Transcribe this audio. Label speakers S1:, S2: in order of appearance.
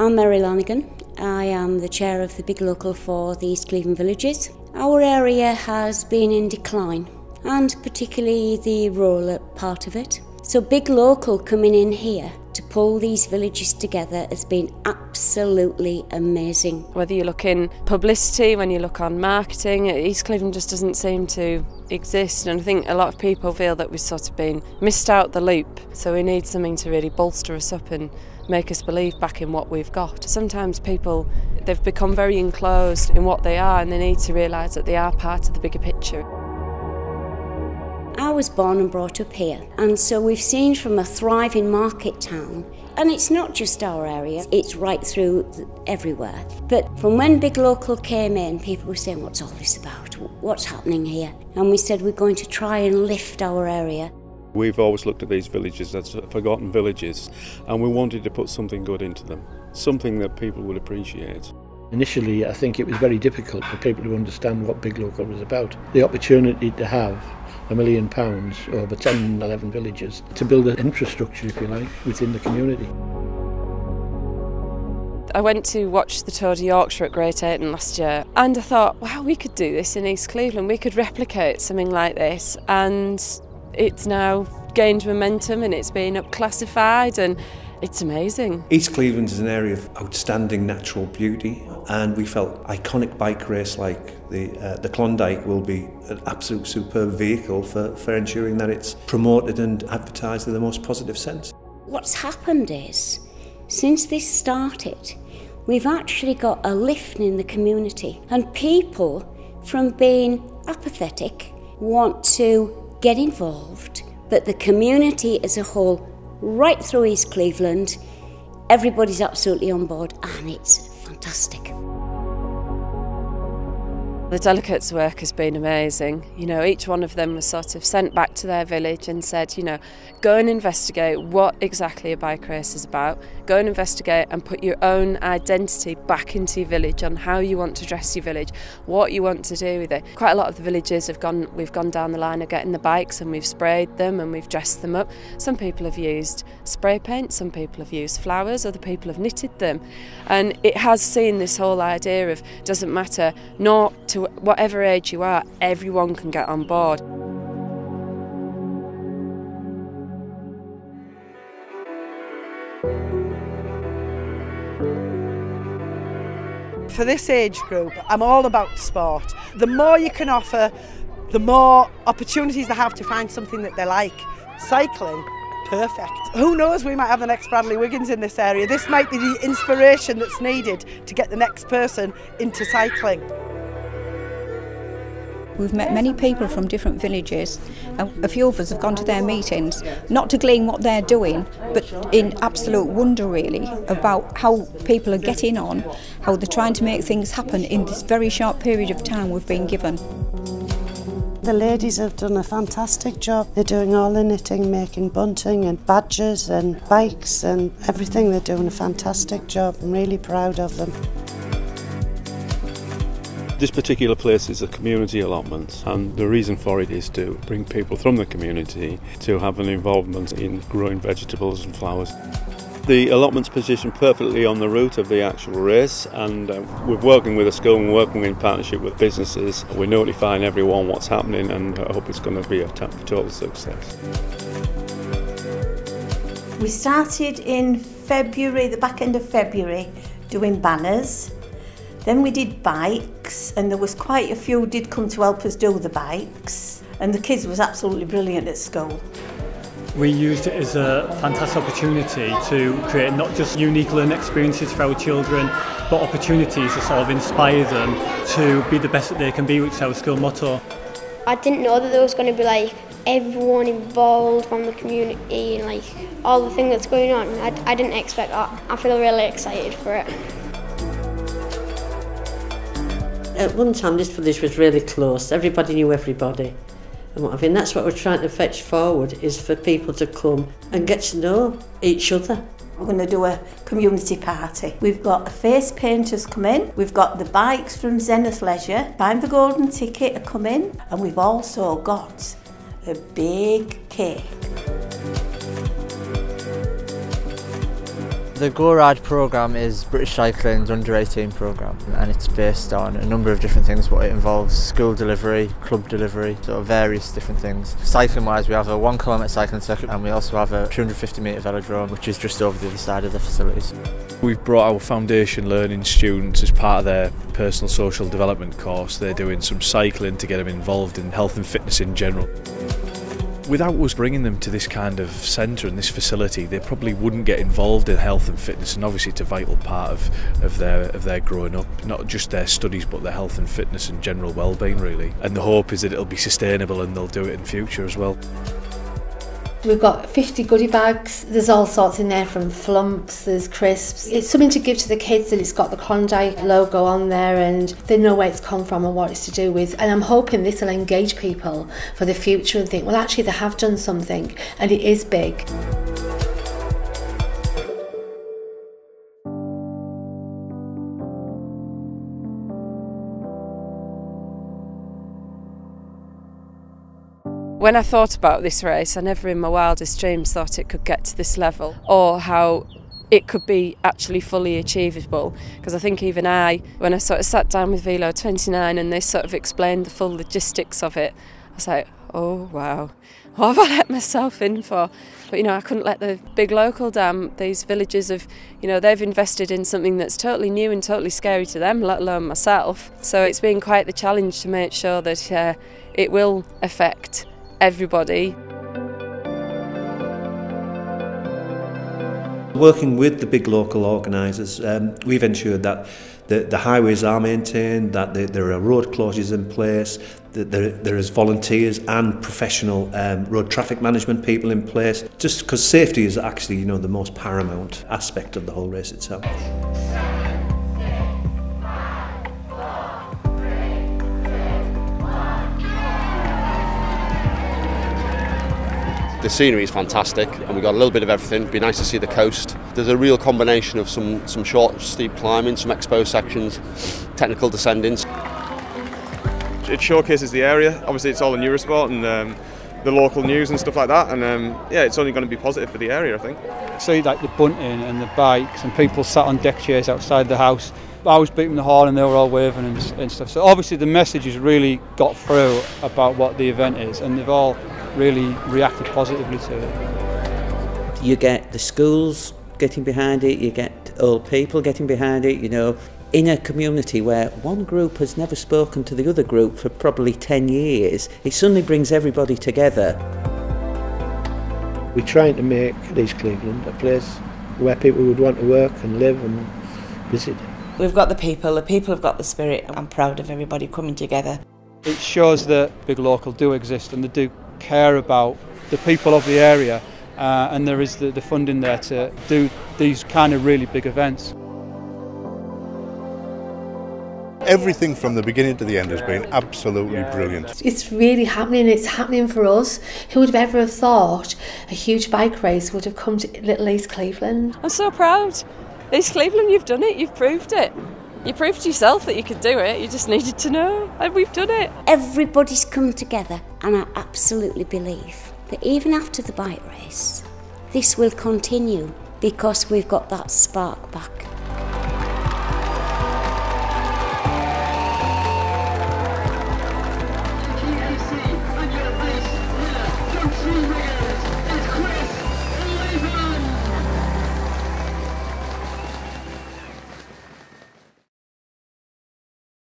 S1: I'm Mary Lanigan. I am the chair of the Big Local for the East Cleveland Villages. Our area has been in decline, and particularly the rural part of it. So Big Local coming in here to pull these villages together has been absolutely amazing.
S2: Whether you look in publicity, when you look on marketing, East Cleveland just doesn't seem to exist, and I think a lot of people feel that we've sort of been missed out the loop. So we need something to really bolster us up and make us believe back in what we've got. Sometimes people, they've become very enclosed in what they are, and they need to realise that they are part of the bigger picture.
S1: I was born and brought up here, and so we've seen from a thriving market town, and it's not just our area, it's right through everywhere. But from when Big Local came in, people were saying, what's all this about? What's happening here? And we said we're going to try and lift our area.
S3: We've always looked at these villages as forgotten villages, and we wanted to put something good into them, something that people would appreciate.
S4: Initially, I think it was very difficult for people to understand what Big Local was about. The opportunity to have £1 million over 10, 11 villages to build an infrastructure, if you like, within the community.
S2: I went to watch the Tour de Yorkshire at Great Ayton last year, and I thought, wow, we could do this in East Cleveland, we could replicate something like this, and it's now gained momentum and it's been up-classified, and it's amazing.
S5: East Cleveland is an area of outstanding natural beauty, and we felt iconic bike race like the Klondike will be an absolute superb vehicle for ensuring that it's promoted and advertised in the most positive sense.
S1: What's happened is, since this started, we've actually got a lift in the community, and people, from being apathetic, want to get involved, but the community as a whole, right through East Cleveland, everybody's absolutely on board, and it's fantastic.
S2: The delegates' work has been amazing. You know, each one of them was sort of sent back to their village and said, you know, go and investigate what exactly a bike race is about. Go and investigate and put your own identity back into your village on how you want to dress your village, what you want to do with it. Quite a lot of the villages we've gone down the line of getting the bikes, and we've sprayed them and we've dressed them up. Some people have used spray paint, some people have used flowers, other people have knitted them. And it has seen this whole idea of, doesn't matter, not to whatever age you are, everyone can get on board.
S6: For this age group, I'm all about sport. The more you can offer, the more opportunities they have to find something that they like. Cycling, perfect. Who knows, we might have the next Bradley Wiggins in this area. This might be the inspiration that's needed to get the next person into cycling.
S7: We've met many people from different villages, and a few of us have gone to their meetings, not to glean what they're doing, but in absolute wonder really about how people are getting on, how they're trying to make things happen in this very short period of time we've been given.
S8: The ladies have done a fantastic job. They're doing all the knitting, making bunting and badges and bikes and everything. They're doing a fantastic job. I'm really proud of them.
S3: This particular place is a community allotment, and the reason for it is to bring people from the community to have an involvement in growing vegetables and flowers. The allotment's positioned perfectly on the route of the actual race, and we're working with a school and working in partnership with businesses. We're notifying everyone what's happening, and I hope it's going to be a total success.
S9: We started in February, the back end of February, doing banners. Then we did bikes, and there was quite a few did come to help us do the bikes, and the kids was absolutely brilliant at school.
S10: We used it as a fantastic opportunity to create not just unique learning experiences for our children, but opportunities to sort of inspire them to be the best that they can be, which is our school motto.
S11: I didn't know that there was going to be like everyone involved from the community and like all the things that's going on. I didn't expect that. I feel really excited for it.
S12: At one time this village was really close, everybody knew everybody. And what I mean, that's what we're trying to fetch forward, is for people to come and get to know each other.
S9: We're going to do a community party. We've got the face painters come in, we've got the bikes from Zenith Leisure, buying the golden ticket to come in, and we've also got a big cake.
S13: The Go Ride programme is British Cycling's under-18 programme, and it's based on a number of different things. What it involves: school delivery, club delivery, sort of various different things. Cycling wise, we have a 1 kilometre cycling circuit, and we also have a 250 metre velodrome, which is just over the other side of the facilities.
S14: We've brought our foundation learning students as part of their personal social development course. They're doing some cycling to get them involved in health and fitness in general. Without us bringing them to this kind of centre and this facility, they probably wouldn't get involved in health and fitness, and obviously it's a vital part of their growing up, not just their studies but their health and fitness and general well-being really. And the hope is that it'll be sustainable and they'll do it in future as well.
S15: We've got 50 goodie bags. There's all sorts in there, from flumps, there's crisps. It's something to give to the kids, and it's got the Klondike logo on there, and they know where it's come from and what it's to do with. And I'm hoping this will engage people for the future and think, well, actually they have done something and it is big.
S2: When I thought about this race, I never in my wildest dreams thought it could get to this level, or how it could be actually fully achievable. Because I think even when I sort of sat down with Velo 29 and they sort of explained the full logistics of it, I was like, oh wow, what have I let myself in for? But I couldn't let the big local down. These villages have, they've invested in something that's totally new and totally scary to them, let alone myself. So it's been quite the challenge to make sure that it will affect everybody.
S5: Working with the big local organisers, we've ensured that the highways are maintained, that there are road closures in place, that there is volunteers and professional road traffic management people in place, just because safety is actually the most paramount aspect of the whole race itself.
S16: The scenery is fantastic, and we've got a little bit of everything. It'd be nice to see the coast. There's a real combination of some short, steep climbing, some exposed sections, technical descendings.
S17: It showcases the area. Obviously, it's all in Eurosport and the local news and stuff like that. And yeah, it's only going to be positive for the area, I think.
S18: See like the bunting and the bikes and people sat on deck chairs outside the house. I was beating the horn and they were all waving and stuff. So obviously the message has really got through about what the event is, and they've all really reacted positively to it.
S19: You get the schools getting behind it, you get old people getting behind it, in a community where one group has never spoken to the other group for probably 10 years, it suddenly brings everybody together.
S4: We're trying to make East Cleveland a place where people would want to work and live and visit.
S20: We've got the people have got the spirit. I'm proud of everybody coming together.
S18: It shows that big local do exist and they do care about the people of the area, and there is the funding there to do these kind of really big events.
S21: Everything from the beginning to the end has been absolutely brilliant.
S15: It's really happening. It's happening for us. Who would have ever thought a huge bike race would have come to little East Cleveland?
S2: I'm so proud. East Cleveland, you've done it. You've proved it. You proved to yourself that you could do it. You just needed to know, and we've done it.
S1: Everybody's come together, and I absolutely believe that even after the bike race, this will continue because we've got that spark back.